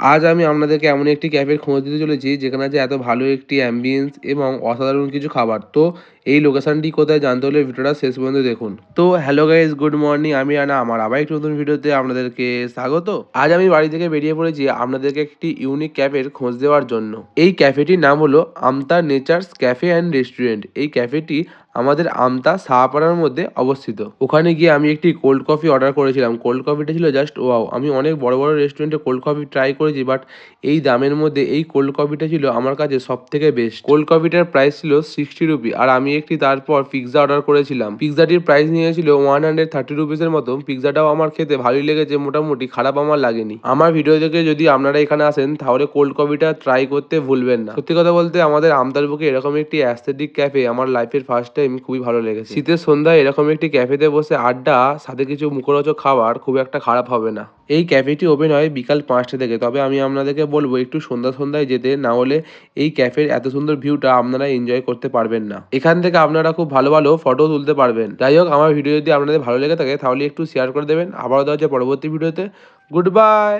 আজ আমি আপনাদেরকে এমন একটি ক্যাফের খোঁজ দিতে চলেছি যেখানে আছে এত ভালো একটি অ্যাম্বিয়েন্স এবং অসাধারণ কিছু খাবার। তো এই লোকেশনটি কোথায় জানতে হলে ভিডিওটা শেষ পর্যন্ত দেখুন। তো হ্যালো গাইস, গুড মর্নিং। আমি আনা আমার আবার একটি নতুন ভিডিওতে আপনাদেরকে স্বাগত। আজ আমি বাড়ি থেকে বেরিয়ে পড়েছি আপনাদেরকে একটি ইউনিক ক্যাফের খোঁজ দেওয়ার জন্য। এই ক্যাফেটির নাম হলো আমতা নেচার্স ক্যাফে অ্যান্ড রেস্টুরেন্ট। এই ক্যাফেটি আমাদের আমতা সাহাপাড়ার মধ্যে অবস্থিত। ওখানে গিয়ে আমি একটি কোল্ড কফি অর্ডার করেছিলাম। কোল্ড কফিটা ছিল জাস্ট ওয়াও! আমি অনেক বড় বড় রেস্টুরেন্টে কোল্ড কফি ট্রাই করেছি, বাট এই দামের মধ্যে এই কোল্ড কফিটা ছিল আমার কাছে সবথেকে বেস্ট। কোল্ড কফিটার প্রাইস ছিল 60 রুপি, আর আমি একটি তারপর পিৎজা অর্ডার করেছিলাম। পিৎজাটির প্রাইস নিয়েছিল 130 রুপিসের মতো। পিৎজাটাও আমার খেতে ভালোই লেগেছে, মোটামুটি খারাপ আমার লাগেনি। আমার ভিডিও দেখে যদি আপনারা এখানে আসেন তাহলে কোল্ড কফিটা ট্রাই করতে ভুলবেন না। সত্যি কথা বলতে আমাদের আমতার বুকে এরকম একটি অ্যাস্থেটিক ক্যাফে আমার লাইফের ফার্স্ট টাইম খুবই ভালো লেগেছে। শীতের সন্ধ্যায় এরকম একটি ক্যাফেতে বসে আড্ডা, সাথে কিছু মুখরোচক খাবার খুব একটা খারাপ হবে না। এই ক্যাফেটি ওপেন হয় বিকাল 5টা থেকে, তবে আমি আপনাদেরকে বলবো একটু সন্ধ্যায় যেতে, না হলে এই ক্যাফের এত সুন্দর ভিউটা আপনারা এনজয় করতে পারবেন না। এখান থেকে আপনারা খুব ভালো ভালো ফটো তুলতে পারবেন। যাই হোক, আমার ভিডিও যদি আপনাদের ভালো লেগে থাকে তাহলে একটু শেয়ার করে দেবেন। আবারও দেখা হচ্ছে পরবর্তী ভিডিওতে। Good bye.